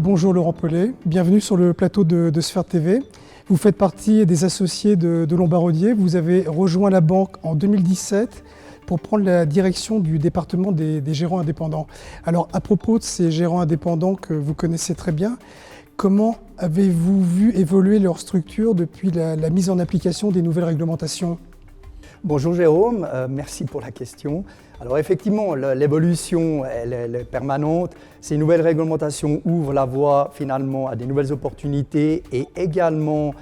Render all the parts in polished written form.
Bonjour Laurent Pellet, bienvenue sur le plateau de Sphère TV. Vous faites partie des associés de Lombardier. Vous avez rejoint la banque en 2017 pour prendre la direction du département des gérants indépendants. Alors à propos de ces gérants indépendants que vous connaissez très bien, comment avez-vous vu évoluer leur structure depuis la mise en application des nouvelles réglementations ? Bonjour Jérôme, merci pour la question. Alors effectivement, l'évolution elle est permanente. Ces nouvelles réglementations ouvrent la voie finalement à des nouvelles opportunités et également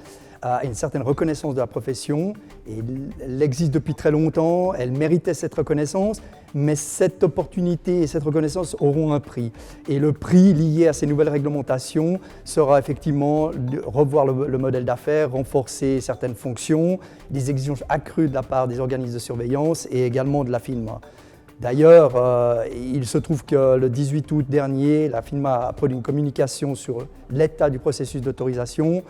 à une certaine reconnaissance de la profession. Et elle existe depuis très longtemps, elle méritait cette reconnaissance, mais cette opportunité et cette reconnaissance auront un prix. Et le prix lié à ces nouvelles réglementations sera effectivement de revoir le modèle d'affaires, renforcer certaines fonctions, des exigences accrues de la part des organismes de surveillance et également de la FINMA. D'ailleurs, il se trouve que le 18 août dernier, la FINMA a produit une communication sur l'état du processus d'autorisation.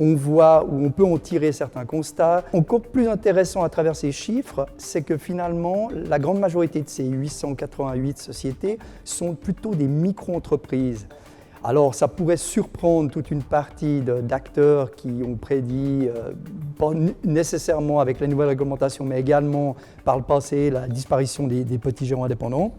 On voit où on peut en tirer certains constats. Encore plus intéressant à travers ces chiffres, c'est que finalement, la grande majorité de ces 888 sociétés sont plutôt des micro-entreprises. Alors, ça pourrait surprendre toute une partie d'acteurs qui ont prédit, pas nécessairement avec les nouvelles réglementations, mais également par le passé, la disparition des petits gérants indépendants.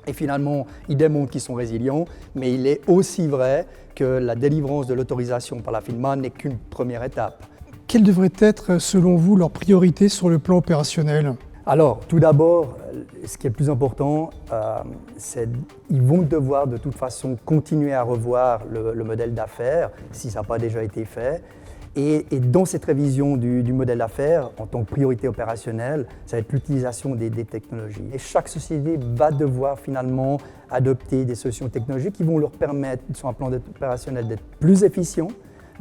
Et finalement, ils démontrent qu'ils sont résilients, mais il est aussi vrai que la délivrance de l'autorisation par la FINMA n'est qu'une première étape. Quelles devraient être, selon vous, leurs priorités sur le plan opérationnel ? Alors, tout d'abord, ce qui est le plus important, c'est qu'ils vont devoir de toute façon continuer à revoir le modèle d'affaires, si ça n'a pas déjà été fait. Et dans cette révision du modèle d'affaires, en tant que priorité opérationnelle, ça va être l'utilisation des technologies. Et chaque société va devoir finalement adopter des solutions technologiques qui vont leur permettre, sur un plan opérationnel, d'être plus efficients,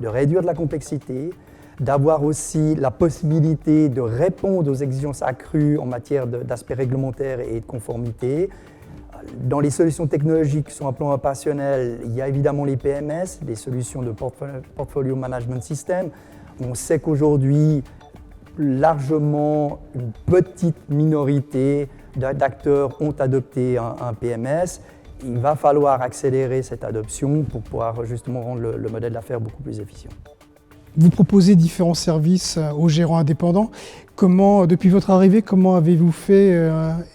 de réduire de la complexité, d'avoir aussi la possibilité de répondre aux exigences accrues en matière d'aspects réglementaires et de conformité. Dans les solutions technologiques sur un plan opérationnel, il y a évidemment les PMS, les solutions de Portfolio Management System. On sait qu'aujourd'hui, largement une petite minorité d'acteurs ont adopté un PMS. Il va falloir accélérer cette adoption pour pouvoir justement rendre le modèle d'affaires beaucoup plus efficient. Vous proposez différents services aux gérants indépendants. Depuis votre arrivée, comment avez-vous fait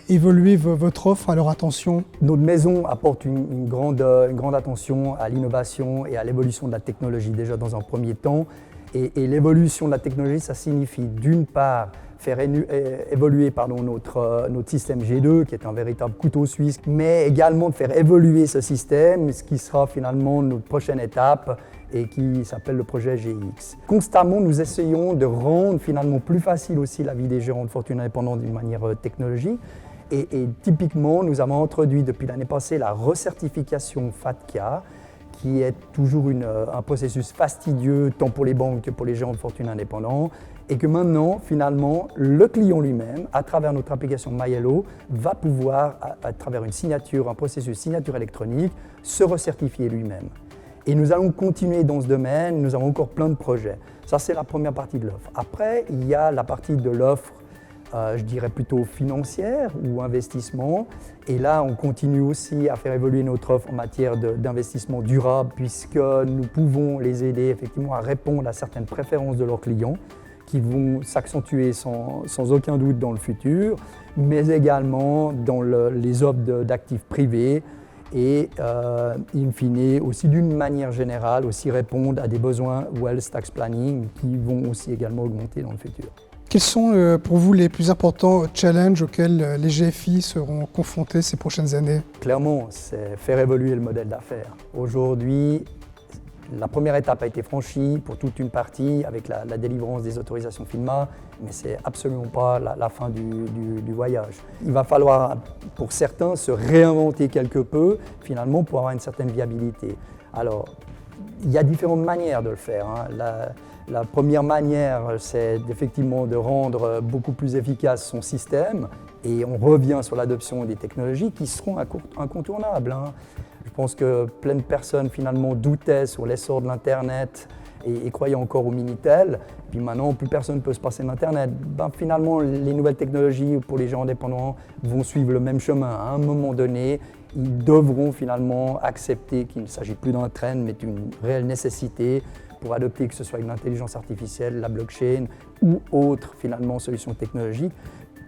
évoluer votre offre à leur attention ? Notre maison apporte une grande attention à l'innovation et à l'évolution de la technologie déjà dans un premier temps. Et l'évolution de la technologie, ça signifie d'une part faire évoluer notre système G2, qui est un véritable couteau suisse, mais également de faire évoluer ce système, ce qui sera finalement notre prochaine étape et qui s'appelle le projet GX. Constamment, nous essayons de rendre finalement plus facile aussi la vie des gérants de fortune indépendants d'une manière technologique. Et typiquement, nous avons introduit depuis l'année passée la recertification FATCA, qui est toujours un processus fastidieux tant pour les banques que pour les gérants de fortune indépendants, et que maintenant, finalement, le client lui-même, à travers notre application MyHello, va pouvoir, à travers un processus signature électronique, se recertifier lui-même. Et nous allons continuer dans ce domaine, nous avons encore plein de projets. Ça, c'est la première partie de l'offre. Après, il y a la partie de l'offre, je dirais plutôt financière ou investissement. Et là, on continue aussi à faire évoluer notre offre en matière d'investissement durable, puisque nous pouvons les aider effectivement à répondre à certaines préférences de leurs clients, qui vont s'accentuer sans aucun doute dans le futur, mais également dans les offres d'actifs privés, et in fine aussi d'une manière générale aussi répondre à des besoins Wealth Tax Planning qui vont aussi également augmenter dans le futur. Quels sont pour vous les plus importants challenges auxquels les GFI seront confrontés ces prochaines années ? Clairement, c'est faire évoluer le modèle d'affaires. Aujourd'hui, la première étape a été franchie pour toute une partie avec la délivrance des autorisations FINMA, mais ce n'est absolument pas la fin du voyage. Il va falloir, pour certains, se réinventer quelque peu, finalement, pour avoir une certaine viabilité. Alors, il y a différentes manières de le faire. La première manière, c'est effectivement de rendre beaucoup plus efficace son système, et on revient sur l'adoption des technologies qui seront incontournables. Je pense que plein de personnes finalement doutaient sur l'essor de l'Internet et croyaient encore au Minitel. Puis maintenant, plus personne ne peut se passer d'Internet. Finalement, les nouvelles technologies pour les gens indépendants vont suivre le même chemin. À un moment donné, ils devront finalement accepter qu'il ne s'agit plus d'un trend, mais d'une réelle nécessité pour adopter, que ce soit une intelligence artificielle, la blockchain ou autre finalement solution technologique,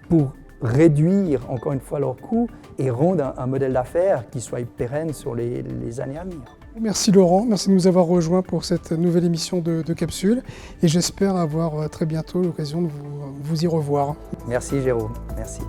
pour réduire encore une fois leurs coûts et rendre un modèle d'affaires qui soit pérenne sur les années à venir. Merci Laurent, merci de nous avoir rejoints pour cette nouvelle émission de Capsule et j'espère avoir très bientôt l'occasion de vous y revoir. Merci Jérôme, merci.